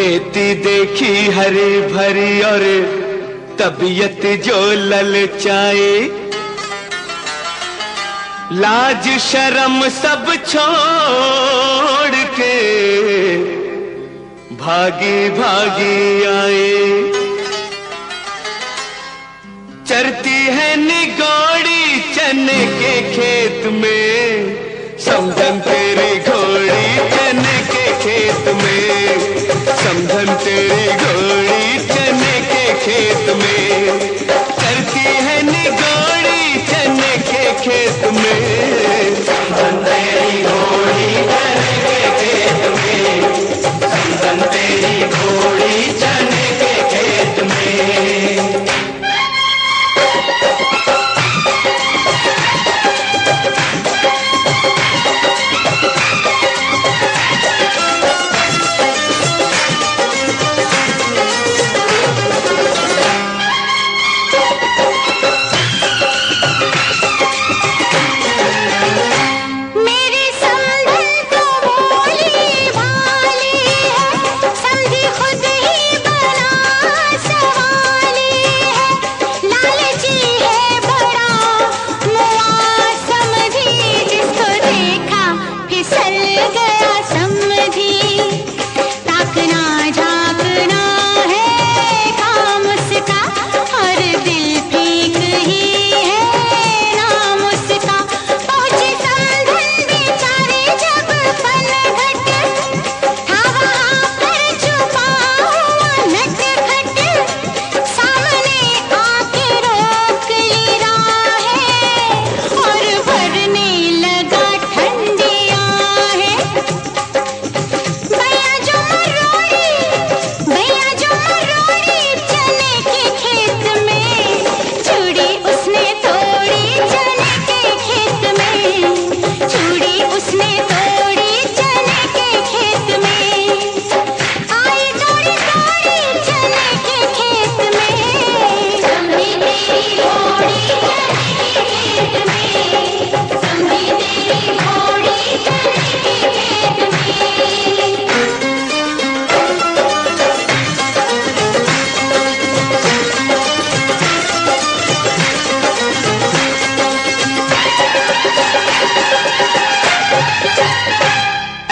खेती देखी हरी भरी और तबीयत जो ललचाए, लाज शर्म सब छोड़ के भागी भागी आए। चरती है निगोड़ी चने के खेत में, समझन तेरी घोड़ी चने के खेत में, समझन तेरी घोड़ी चने के खेत में। चरती है निगोड़ी चने के खेत में, समझन तेरी घोड़ी चने के खेत में, समझन तेरी घोड़ी चने के खेत में।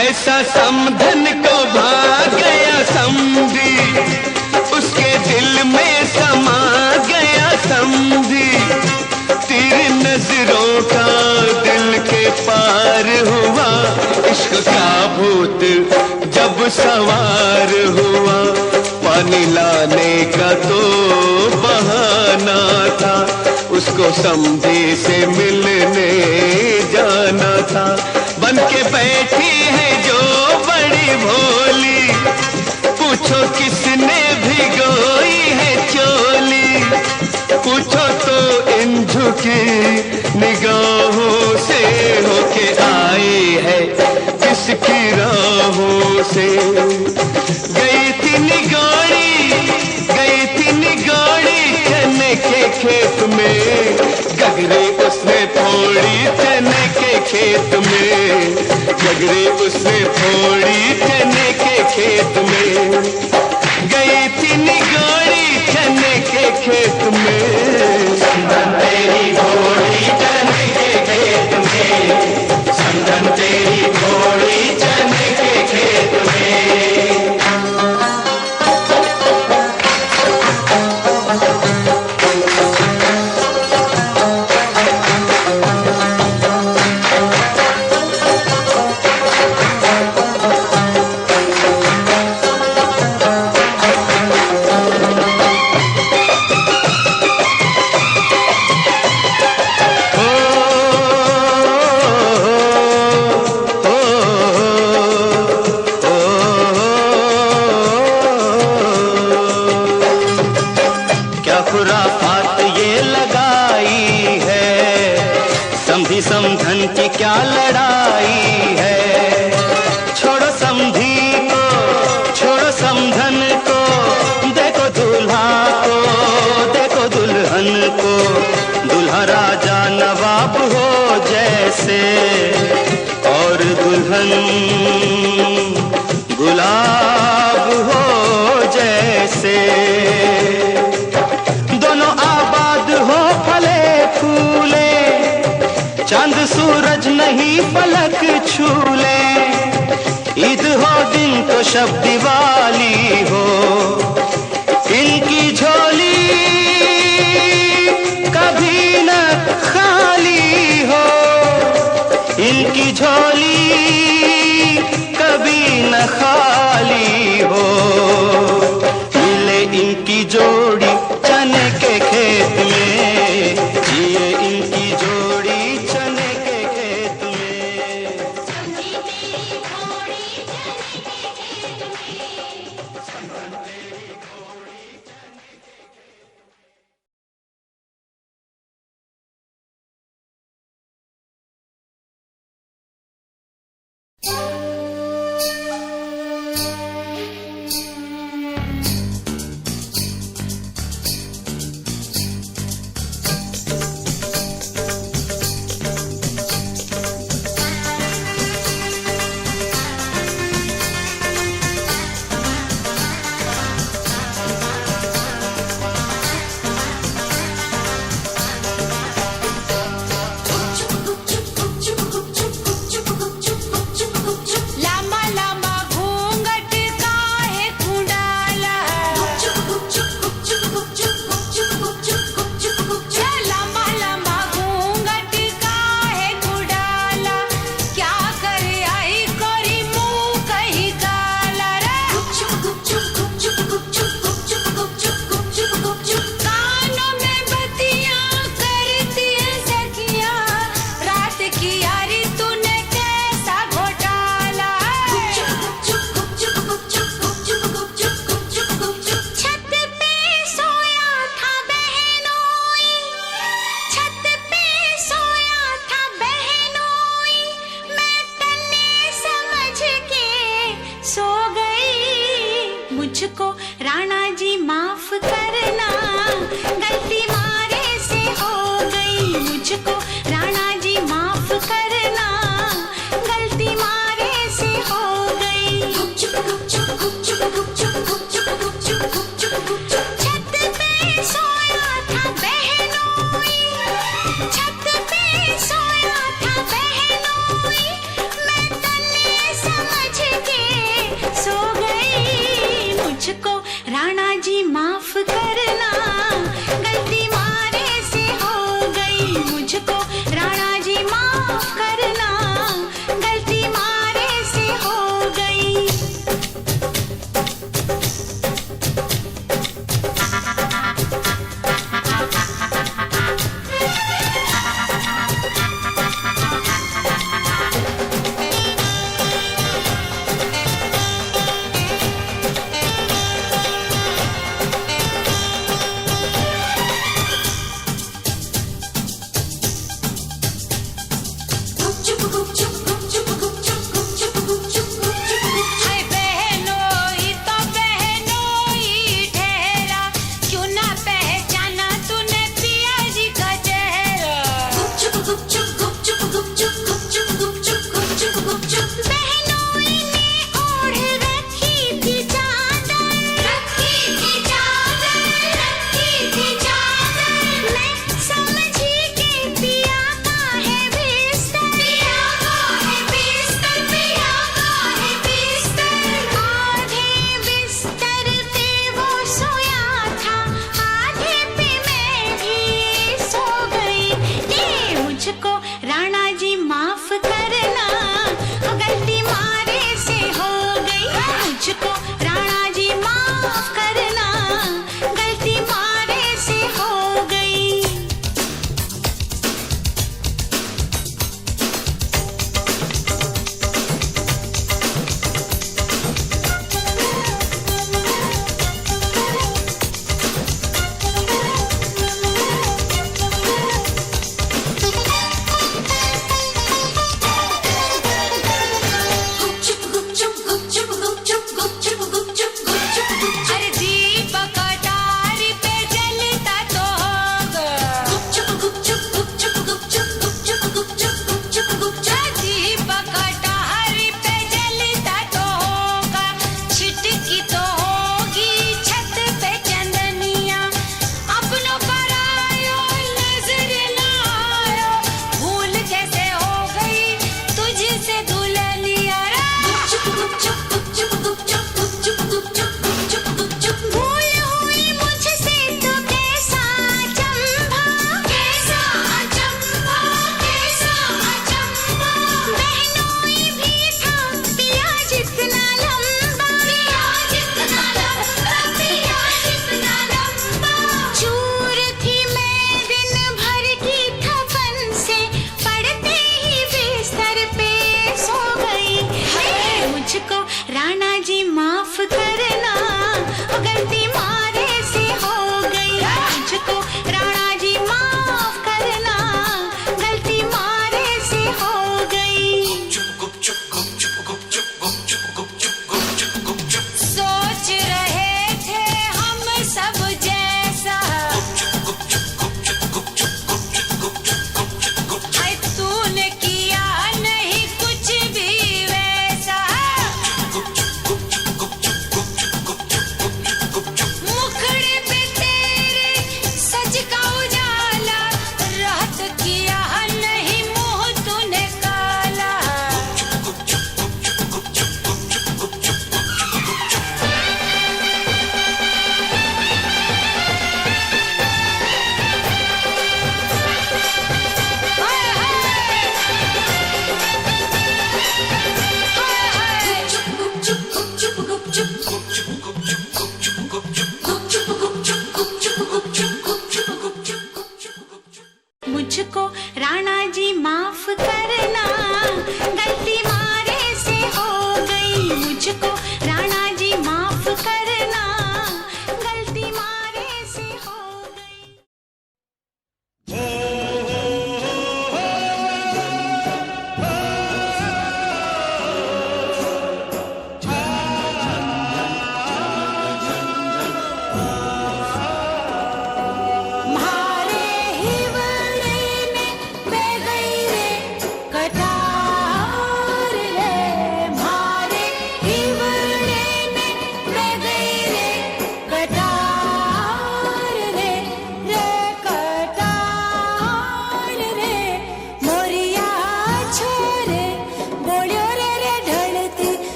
ऐसा समधन को भाग गया समझी, उसके दिल में समा गया समझी। तेरी नजरों का दिल के पार हुआ, इश्क का भूत जब सवार हुआ। पानी लाने का तो बहाना था, उसको समझी से मिलने जाना था। बन के बैठी है जो बड़ी भोली, पूछो किसने भिगोई है चोली। पूछो तो इन झुकी निगाहों से होके आई है किसकी राहों से। गई थी निगोड़ी चने के खेत में, गगरे उसने फोड़ी चने के खेत में, गगरे उसने फोड़ी चने के खेत में। गई थी निगोड़ी चने के खेत में, समझन तेरी घोड़ी चने के खेत में, समझन तेरी घोड़ी चने के खेत में। समधन की क्या लड़ाई है। छोड़ो समधी को, छोड़ो समधन को, देखो दूल्हा को, देखो दुल्हन को। दूल्हा राजा नवाब हो जैसे, और दुल्हन गुलाब हो शब दिवाली हो। इनकी झोली कभी न खाली हो, इनकी झोली कभी न खाली हो। मिले इनकी जोड़ी चने के खेत में, जिए इनकी जोड़ी चने के खेत में। समझी मेरी घोड़ी चने के खेत में।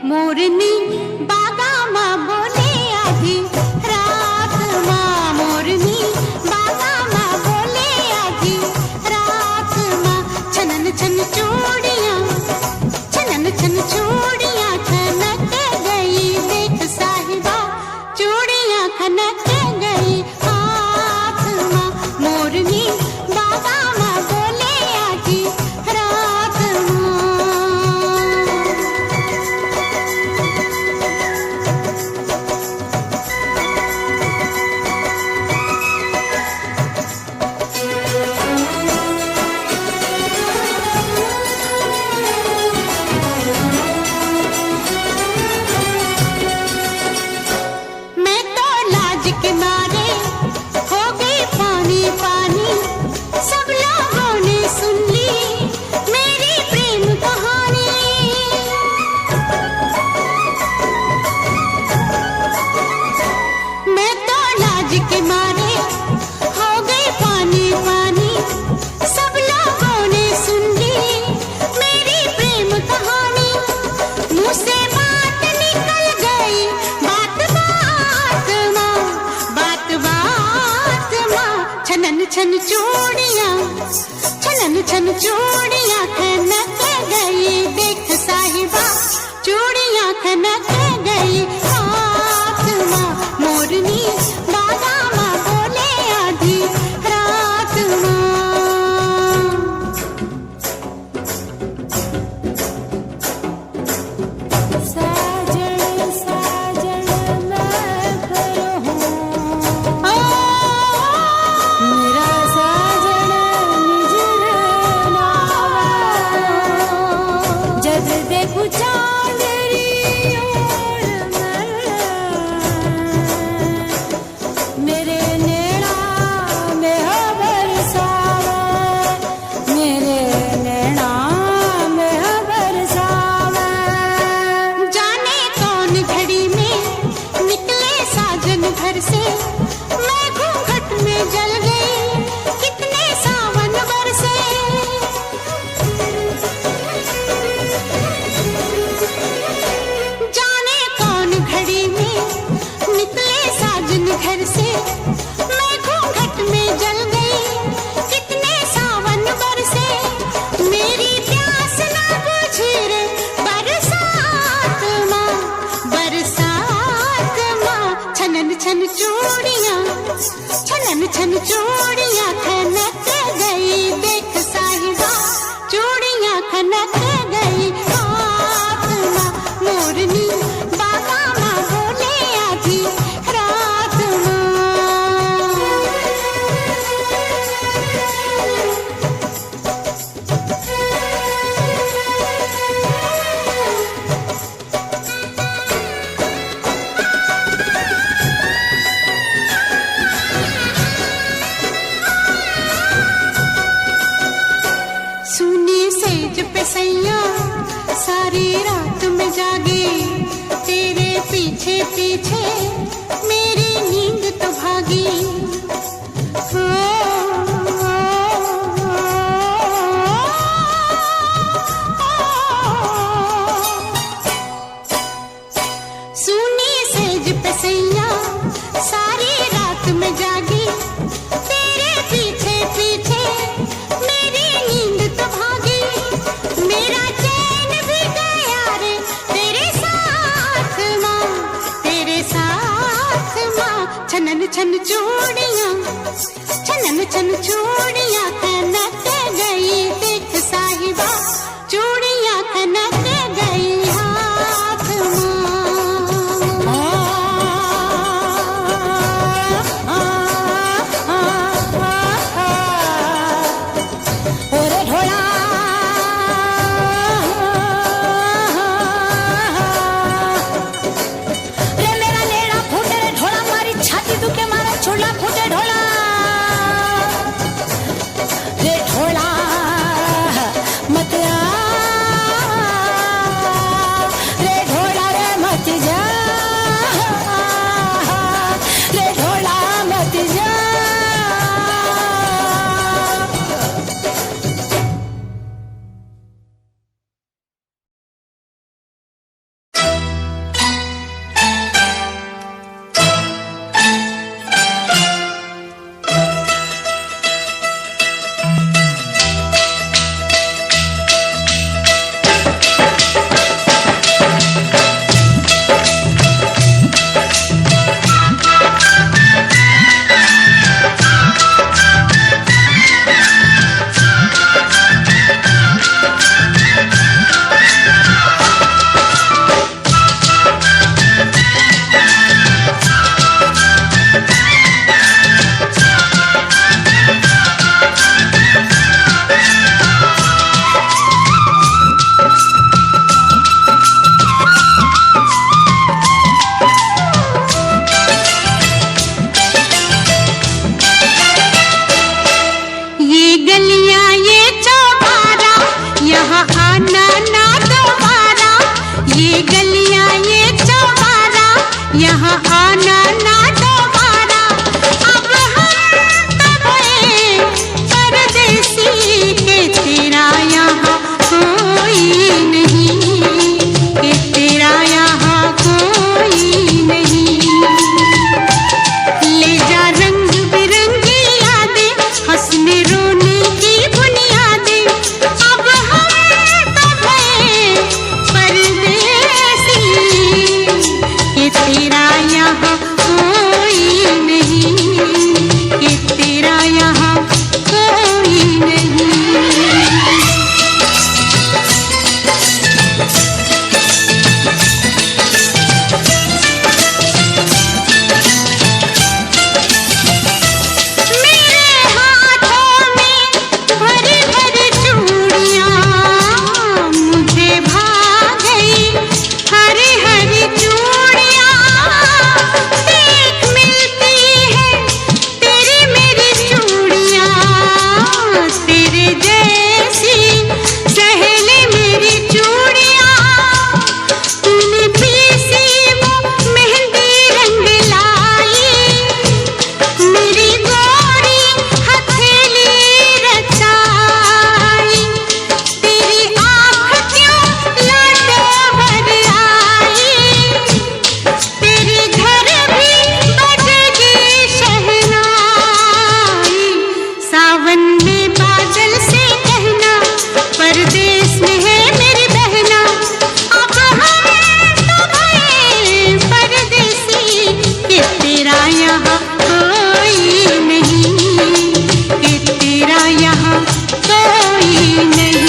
मोरनी बागा माँ बोले आधी रात माँ, मोरनी बागा माँ बोले आधी रात माँ। छनन छन चूड़ियाँ, छनन छन चूड़ियाँ खनक गई, देख साहिबा चूड़ियाँ खनक गई हाथ माँ। मोरनी बागा माँ बोले आधी रात माँ। मैं तो लाज के मारे हो गई पानी पानी, सब लोगों ने सुन ली मेरी प्रेम कहानी। मैं तो लाज के मारे हो गई पानी पानी, सब लोगों ने सुन ली मेरी प्रेम कहानी। मुँह से बात निकल गई, बात बात माँ, बात बात माँ। छनन छन चूड़ियाँ, छनन छन चूड़ियाँ खनक गई, देख साहिबा चूड़ियाँ खनक गई हाथ माँ। मोरनी बागा माँ बोले आधी रात माँ। साजन साजन मैं फिर हूँ, मेरा साजन निजर नावा। जब देखूं चांदनी ओर मेरे नैना में हो बरसावा, मेरे नैना में हो बरसावा। जाने कौन घड़ी में निकले साजन घर से, मैं घूंघट में जल गई, कितने सावन बरसे। जाने कौन घड़ी में निकले साजन घर से, मैं घूंघट में जल गई, कितने सावन बरसे। मेरी प्यास ना बुझी रे बरसात माँ, बरसात माँ। छनन छन चूड़ियाँ, छनन छन चूड़ियाँ खनक गई, देख साहिबा चूड़ियाँ खनक गई हाथ माँ। मोरनी बागा माँ बोले आधी रात माँ। सुनी सेज पे सैया सारी रात में जागी, तेरे पीछे पीछे मेरी नींद तो भागी। सुनी सेज पे सैया सारी रात में जागी, तेरे पीछे पीछे मेरी नींद तो भागी। मेरा चैन भी गया रे तेरे साथ माँ, तेरे साथ माँ। छनन छन चूड़ियाँ, छनन छन चूड़ियाँ खनक गई, देख साहिबा चूड़ियाँ खनक गई हाथ ओरे ढोला रे मेरा लेड़ा फूटे रे ढोला, मारी छाती दुखे मारा छोला फूटे ढोला। ये गलियां ये चौबारा, यहाँ आना ना दोबारा। अब हम तब आए परदेसी के तेरा यहाँ कोई नहीं, के तेरा यहाँ कोई नहीं। ले जा रंग बिरंगी यादें, हंसने रोने की बुनियादें। अब हम तब आए परदेसी के तेरा यहाँ कोई नहीं, के तेरा यहाँ कोई नहीं। मेरे हाथों में भरी भरी चूड़ियां, मुझे भा गई हरी हरी चूड़ियां। देख मिलती है तेरी मेरी चूड़ियां, तेरे जैसी सहेली मेरी चूड़ियां। तूने पीसी वो मेहंदी रंग लाई, मेरी गोरी हथेली रचाई। तेरी आँख क्यों लाडो भर आई, तेरे घर भी बजेगी शहनाई। सावन में बादल से कहना, परदेस में है मेरी बहना। अब हम तो भये परदेसी, के तेरा यहाँ कोई नहीं, के तेरा यहाँ कोई नहीं।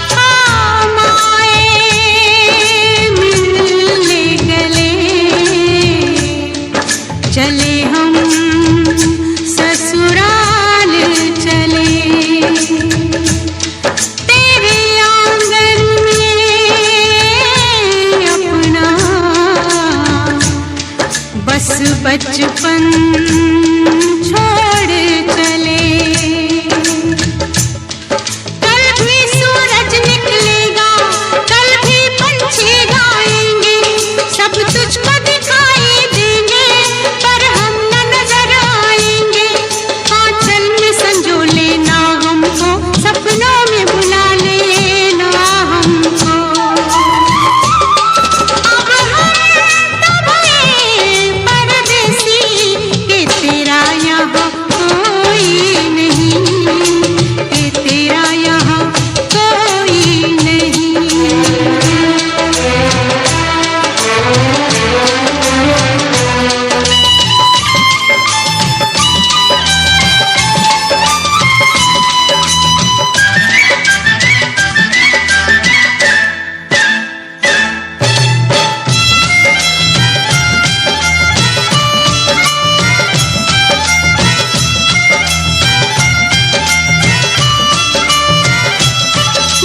हम आए मिलने गले, चले हम ससुराल चले। तेरे आंगन में अपना बस बचपन छोड़ चले। कल भी सूरज निकलेगा, कल भी पंछी गाएंगे, सब तुझको दिखाई देंगे, पर हम न नजर आएंगे। आंचल में संजो लेना हमको, सपनों में बुला लेना हमको। अब हम तब आए परदेसी, के तेरा यहाँ कोई नहीं, के तेरा यहाँ कोई नहीं।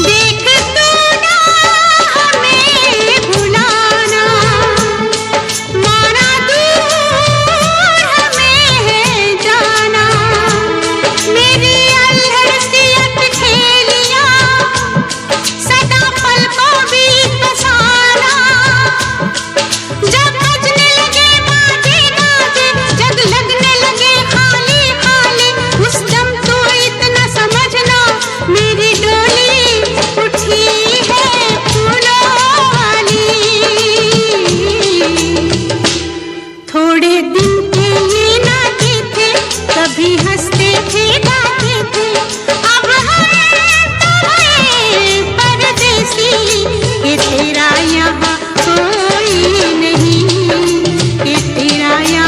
देख तू ना हमें भुलाना, माना दूर हमें है जाना। मेरी अल्हड़ सी अटखेलियां, सदा पलकों बीच बसाना। जब बजने लगे बाजे गाजे, जग लगने लगे खाली खाली, उस दम तो इतना समझना, मेरी डोली उठी है फूलों वाली। थोड़े दिन के ये नाते थे, कभी हंसते थे गाते थे। अब हम तो आए परदेसी, के तेरा यहाँ कोई नहीं, के तेरा यहाँ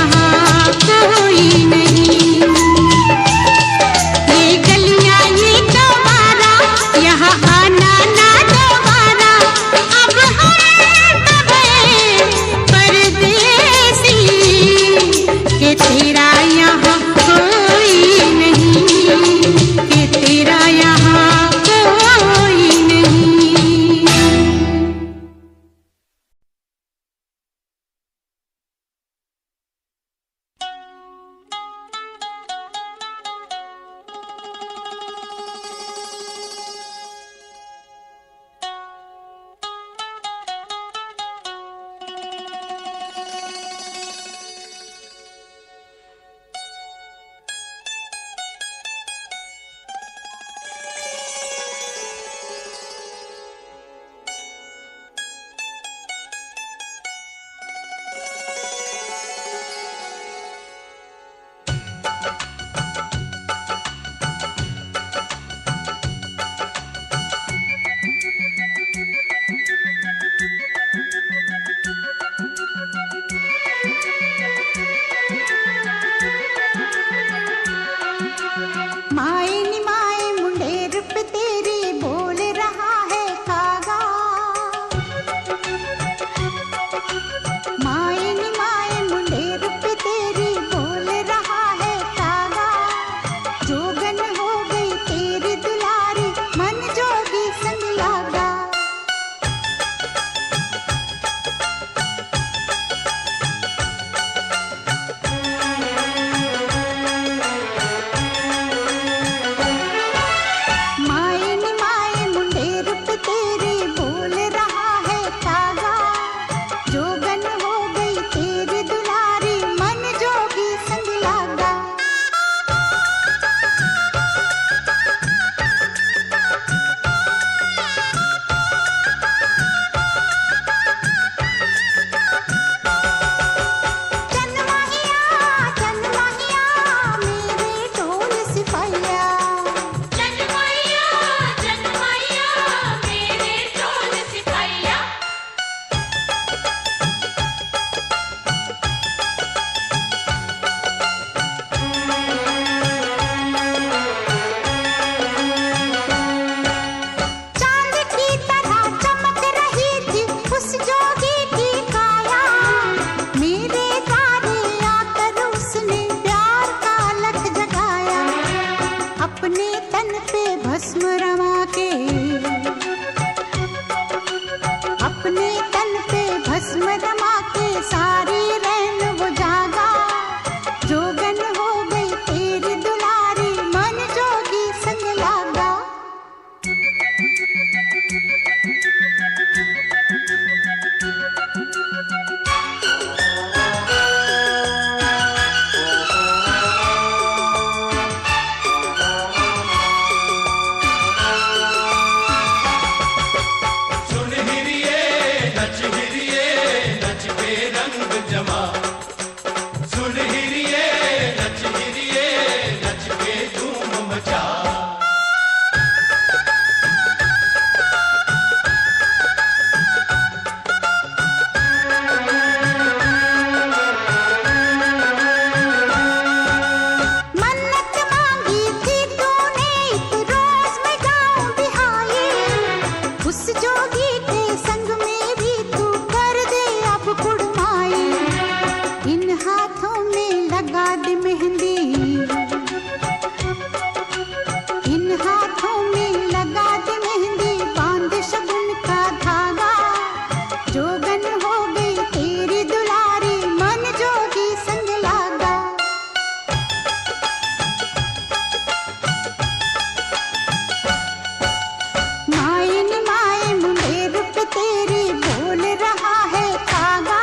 में लगा दे मेहंदी, इन हाथों में लगा दे मेहंदी, बांध शगुन का धागा, जोगन हो गई तेरी दुलारी, मन जोगी संग लागा। माए नी माए मुंडेर पे तेरी बोल रहा है कागा,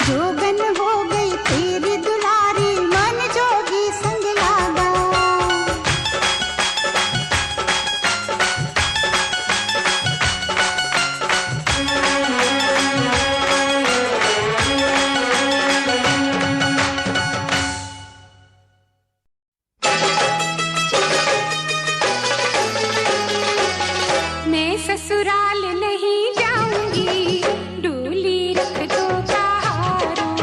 जोगन हो गई तेरी दुलारी, मन जोगी संग लागा। मैं ससुराल नहीं जाऊंगी, डोली रख दो कहारों,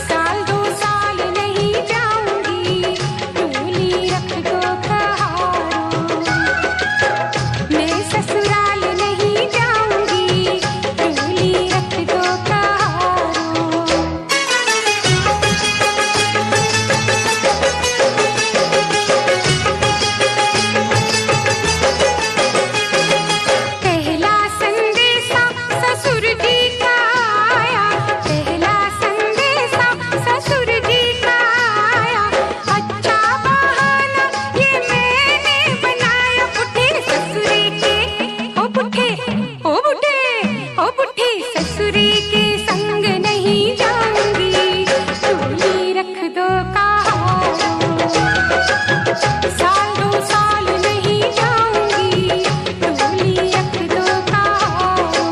साल दो साल नहीं जाऊंगी, डोली रख दो कहारों। मैं ससुराल नहीं जाऊंगी, डोली रख दो कहारों। पहला संदेशा ससुर जी का आया, पहला संदेशा ससुर जी का आया, अच्छा बहाना ये मैंने बनाया, बुढ़े ससुरे के ओ बुढ़े ओ बुढ़े ओ बुढ़े ससुरे के संग नहीं जाऊंगी, डोली रख दो कहारों, साल दो साल नहीं जाऊंगी, डोली रख दो कहारों।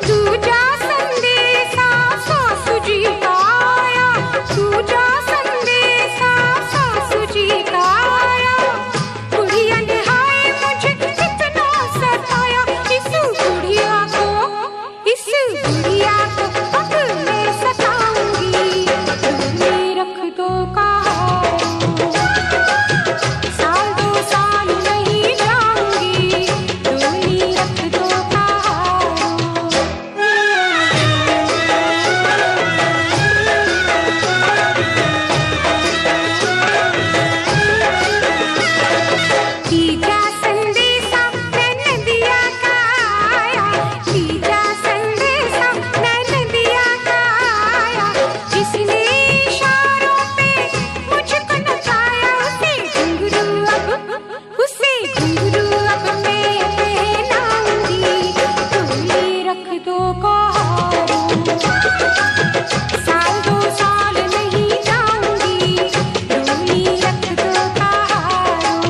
दूजा संदेशा सासू जी का आया, दूजा संदेशा सासू जी का आया, बुढ़िया ने हाय मुझे कितना सताया, इस बुढ़िया को अब मैं सताऊंगी, डोली रख दो कहारों, साल दो साल नहीं जाऊंगी, डोली रख दो कहारों। तीजा संदेशा नदिया का आया, तीजा संदेशा नदिया का आया, जिसने इशारों पे मुझको नचाया, उसे घुंघरू अब मैं पहनाऊंगी, डोली रख दो कहारों, साल दो साल नहीं जाऊंगी, डोली रख दो कहारों।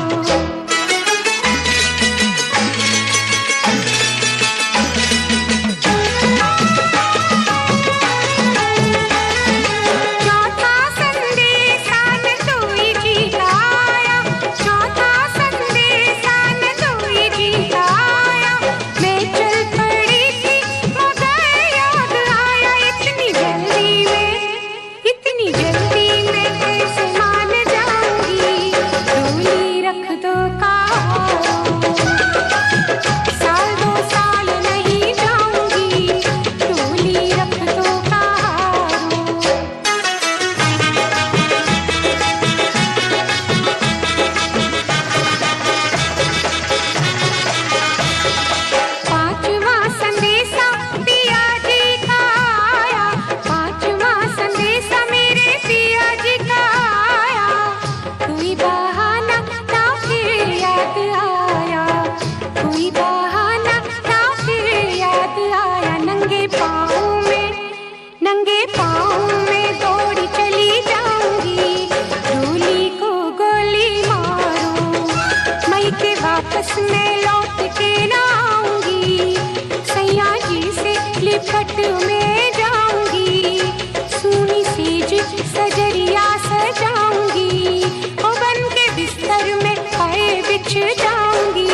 चौथा संदेशा नंदोई जी का आया, चौथा संदेशा नंदोई जी का आया, मैं चल पड़ी थी मगर याद आया, इतनी जल्दी मैं कैसे मान जाऊंगी, डोली रख दो कहारों, साल दो साल नहीं जाऊंगी, डोली रख दो कहारों। पांचवा संदेशा पिया जी का आया, पांचवा संदेशा मेरे पिया जी का आया, कोई बहाना ना फिर याद आया, कोई बहाना ना फिर याद आया, नंगे पाँव में दौड़ी चली जाऊंगी, डोली को गोली मारो, मई के वापस मैं लौट के ना आऊंगी, सैया जी से लिपट में जाऊंगी, सूनी सेज सजरिया सजाऊंगी, ओ बन के बिस्तर में खाए बिछ जाऊंगी।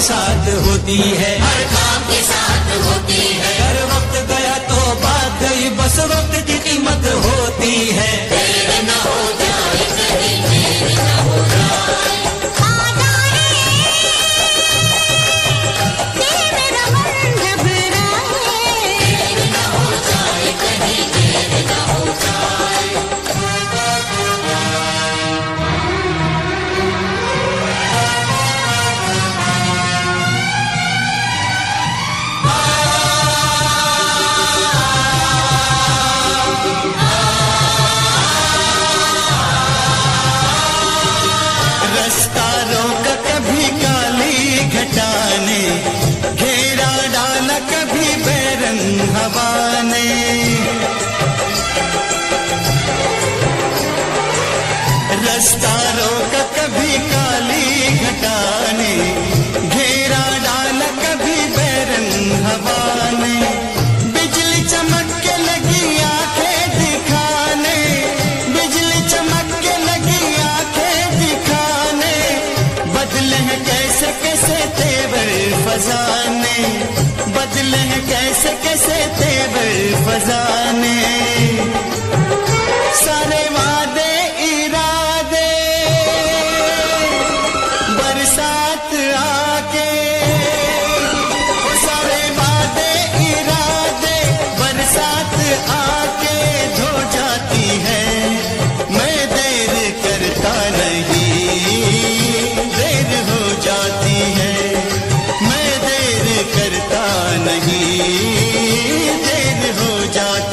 साथ होती है, हर काम के साथ होती है। अगर वक्त गया तो बात गई, बस वक्त की कीमत होती है। देर न हो जाए कहीं, देर न हो जाए। आ जाए दिल मेरा मन घबराए, देर न हो जाए कहीं, देर न हो जाए। रास्ता रोक कभी काली घटा ने, घेरा डाला कभी बैरंग हवा ने। रास्ता रोक कभी काली घटा ने, घेरा डाला कभी बैरंग हवा ने। बिजली चमक के लगी आंखें दिखाने, बिजली चमक के लगी आंखें दिखाने। बदले हैं कैसे कैसे तेवर फजाने, बदले हैं कैसे कैसे तेवर फजाने। सारे वादे इरादे बरसात आके, वो सारे वादे इरादे बरसात आके धो जाती है। मैं देर करता नहीं, देर हो जाती है। मैं देर करता नहीं, देर हो जाती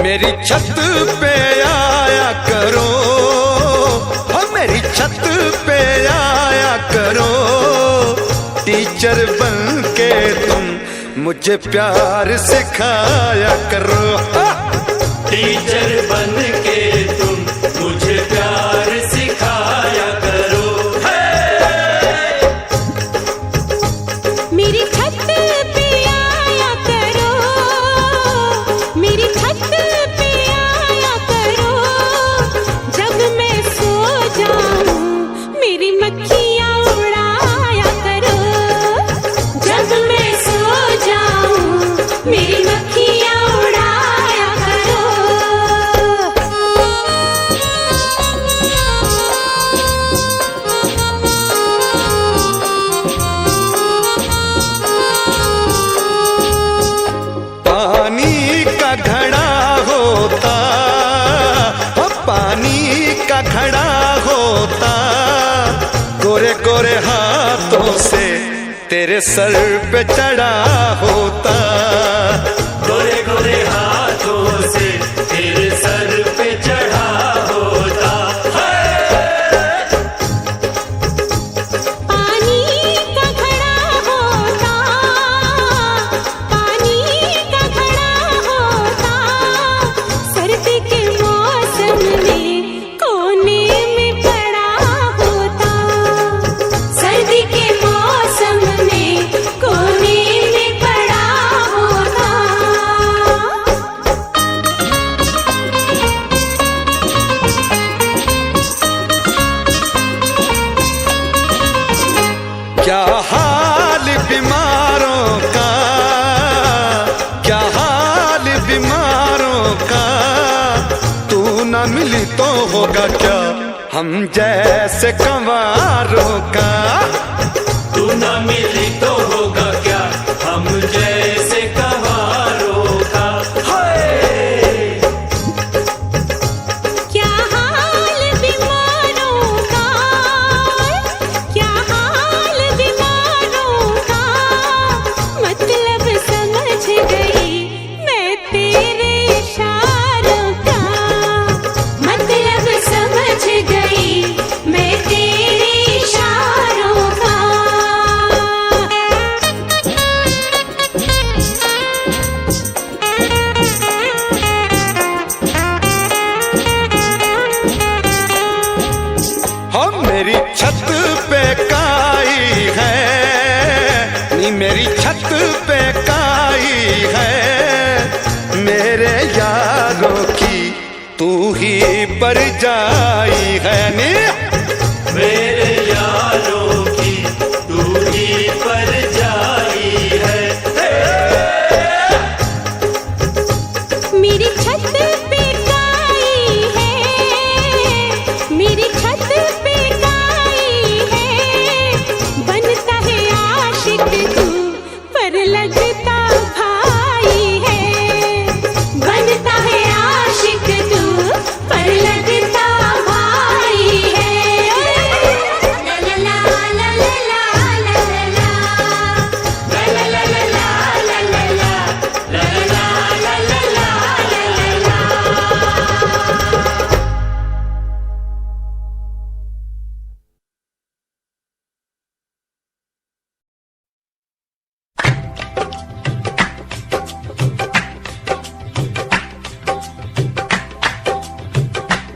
मेरी छत पे आया करो, मेरी छत पे आया करो, टीचर बन के तुम मुझे प्यार सिखाया करो। टीचर बन के तुम मुझे प्यार सिखाया करो। मेरी छत पे आया करो, मेरी छत पे आया करो, जब मैं सो जाऊं मेरी मक्खियां उड़ाया करो, जब मैं सो जाऊं मेरी मक्खियां उड़ाया करो। पानी का घड़ा होता, पानी का घड़ा होता, गोरे गोरे हाथों से तेरे सर पे चढ़ा होता, गोरे गोरे हाथों से तेरे सर पे चढ़ा होता। पानी का घड़ा होता, पानी का घड़ा होता, सर्दी के मौसम में कोने में पड़ा होता, सर्दी के मौसम में कोने में पड़ा होता। क्या हाल बीमारों का, क्या हाल बीमारों का, तू न मिली तो होगा क्या हम जैसे कंवारों का, तू न मिली तो होगा क्या हम जैसे कंवारों का। क्या हाल बीमारों का, क्या हाल बीमारों का, मतलब समझ गई मैं तेरे इशारों का, मतलब समझ गई मैं तेरे इशारों का। हम मेरी छत पे काई है, नी मेरी छत पे काई है, मेरे यारों की तू ही परजाई है नी, मेरे यारों की तू ही परजाई है। मेरी छत पे काई है, मेरी छत पे काई है, बनता है आशिक तू पर लगता भाई है, बनता है आशिक तू पर लगता भाई है। ला ला ला ला ला ला ला ला ला ला ला ला ला ला ला ला ला।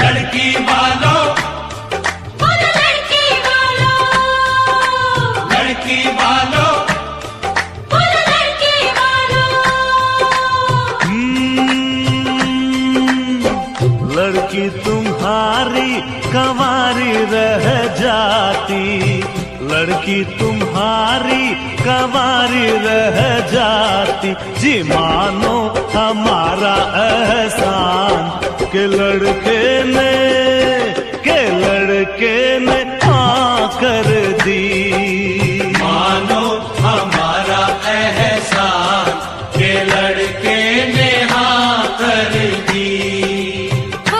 लड़की वालों, बोलो लड़की वालों, लड़की वालों, बोलो लड़की वालों। लड़की तुम्हारी कंवारी रह जाती, लड़की तुम्हारी कंवारी रह जाती, जी मानो हमारा एहसान के लड़के ने हाँ कर दी, मानो हमारा एहसान के लड़के ने हाँ कर दी। ओ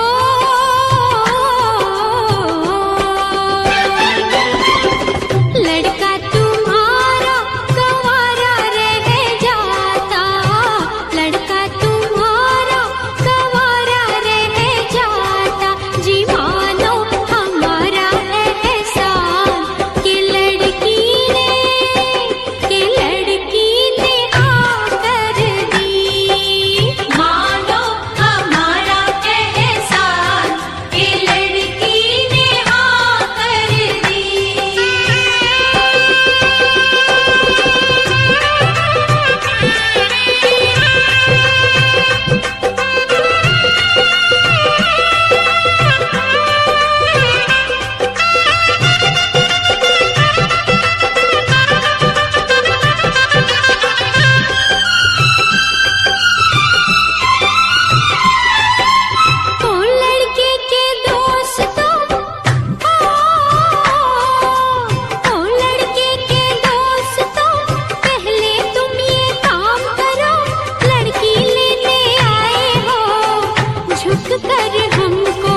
कर हमको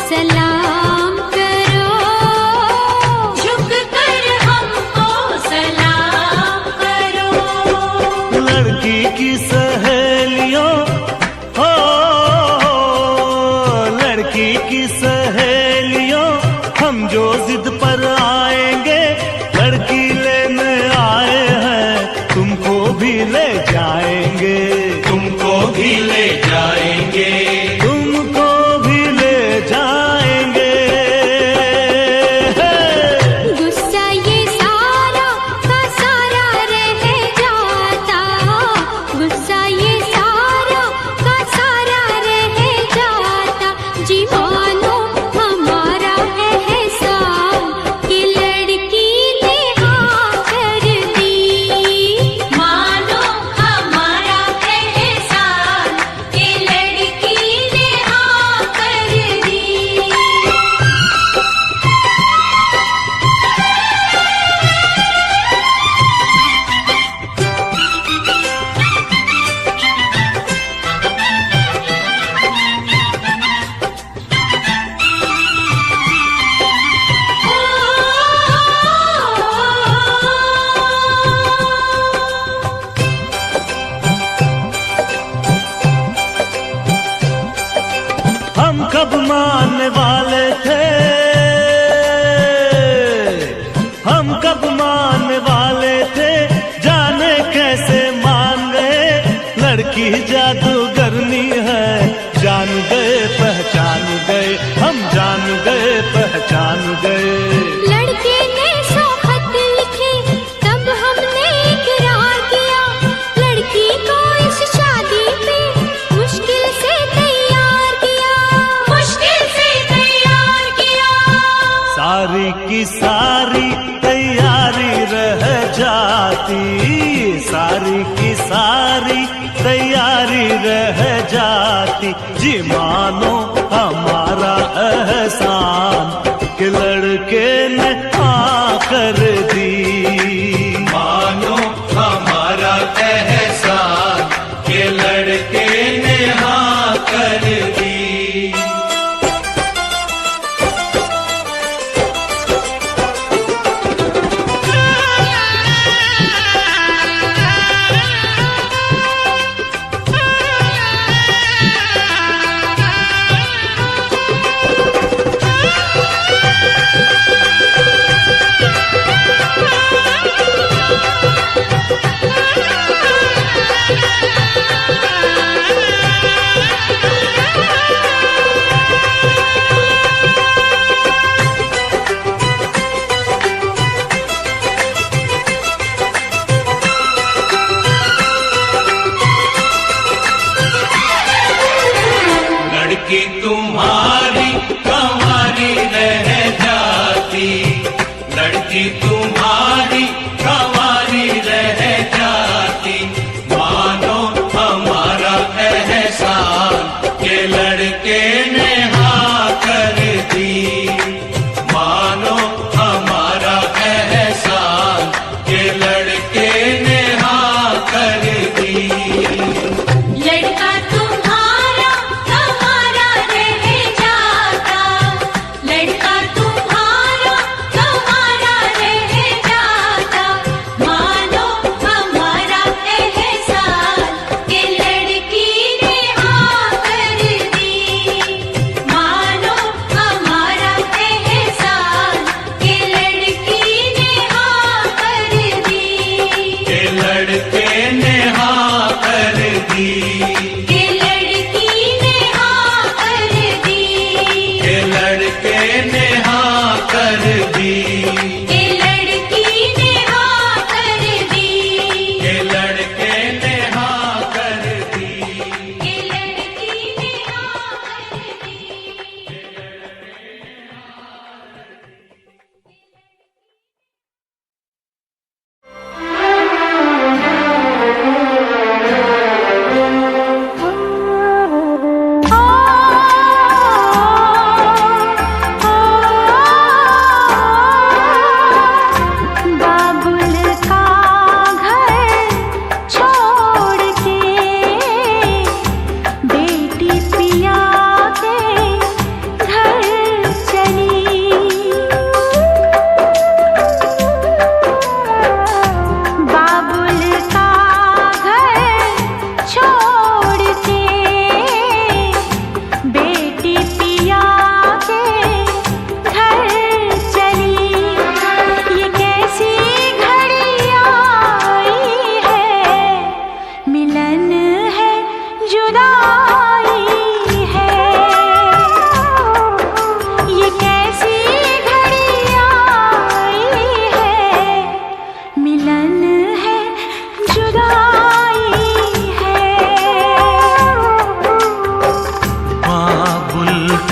सलाम करो, झुक कर हमको सलाम करो। लड़की की सहेलियों हो, लड़की की सहेलियों, हम जो जिद पर आएंगे, लड़की लेने आए हैं, तुमको भी ले जाएंगे, तुमको भी ले जाएंगे, तुमको भी ले जाएंगे। गुस्सा ये सारा का सारा रह जाता, गुस्सा ये सारा का सारा रह जाता। जी मानो हमारा एहसान कि लड़की ने हाँ कर दी, मानो हमारा एहसान कि लड़की ने हाँ कर दी। हम कब मानने वाले थे, हम कब मानने वाले थे, जाने कैसे मान गए। लड़की जादूगरनी है, जान गए पहचान गए, हम जान गए पहचान गए। लड़के ने 100 खत लिखे, तब हमने इकरार किया। लड़की को इस शादी पे मुश्किल से तैयार किया, मुश्किल से तैयार किया। सारी की सारी तैयारी रह जाती, सारी की सारी तैयारी रह जाती। जी मानो हमारा एहसान कि लड़के ने हाँ कर दी, मानो हमारा एहसान के लड़के ने हाँ कर दी। लड़की तुम्हारी कंवारी रह जाती, लड़की तुम्हारी कंवारी रह जाती। मानो हमारा एहसान के लड़के ने हाँ कर दी, मानो हमारा एहसान के लड़के ने हाँ कर दी। लड़का तुम्हारा हमारा रह जाता, लड़का तुम्हारा हमारा रह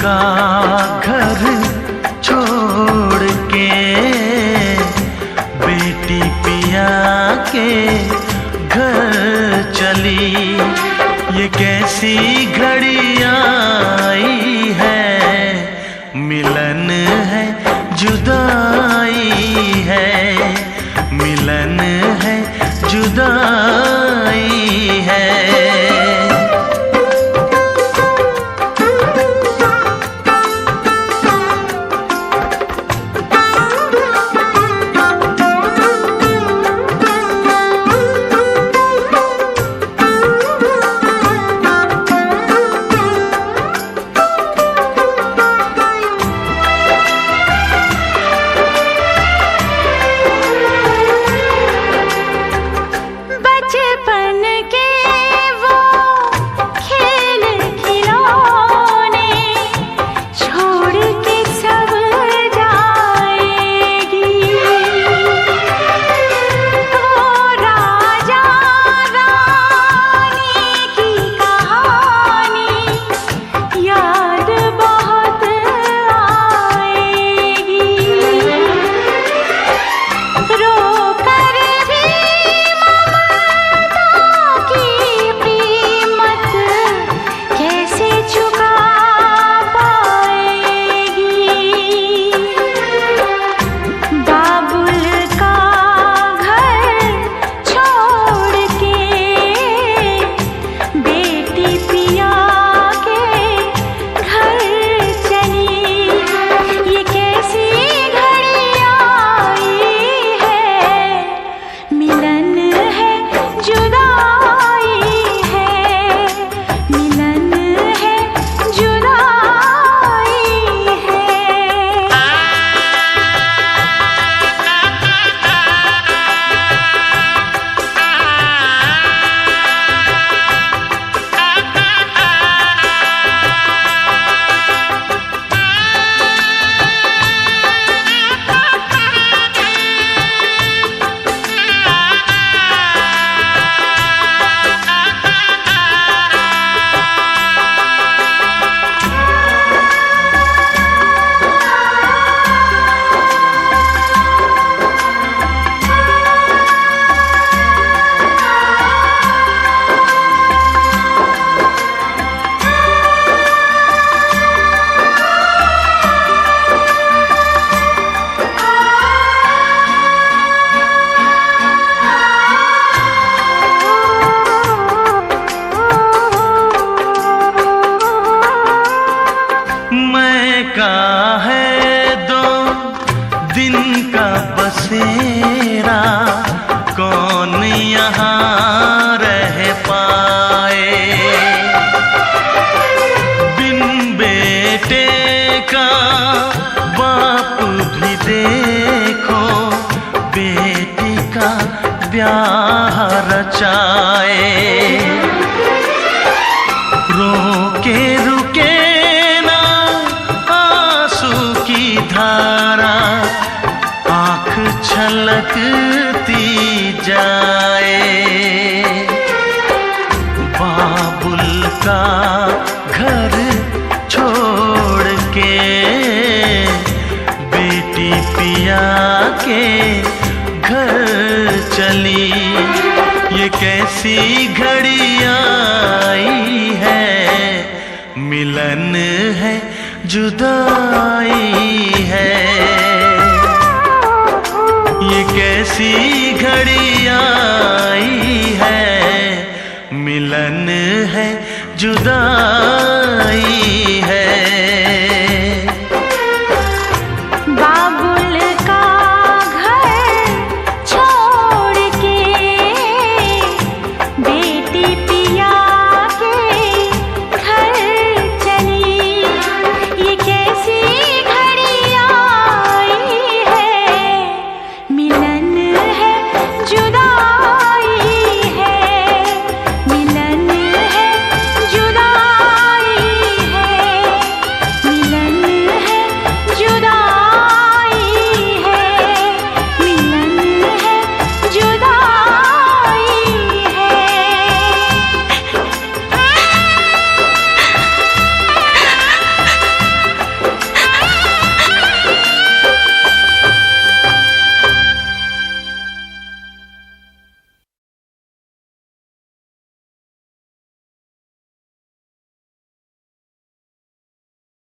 का घर छोड़ के बेटी पिया के घर चली। ये कैसी घड़ी आई है, मिलन है जुदाई है, मिलन है जुदाई है। बचपन के वो खेल खिलौने छोड़ के सब जाएगी। वो राजा रानी की कहानी याद बहुत आएगी। रो कर भी की कीमत कैसे चुका पाएगी। बाबुल का घर छोड़ के बेटी पिया के घर चली। ये कैसी घड़ी आई है, मिलन है जुदाई है, मिलन है जुदाई है। मैं का है 2 दिन का बसेरा, कौन यहाँ रह पाए। बिन बेटे का बाप भी देखो, बेटी का ब्याह रचाए। रोके रुके धारा, आँख छलकती जाए। बाबुल का घर छोड़ के बेटी पिया के घर चली। ये कैसी घड़ी आई है, मिलन है जुदाई है। ये कैसी घड़ी आई है, मिलन है जुदाई है।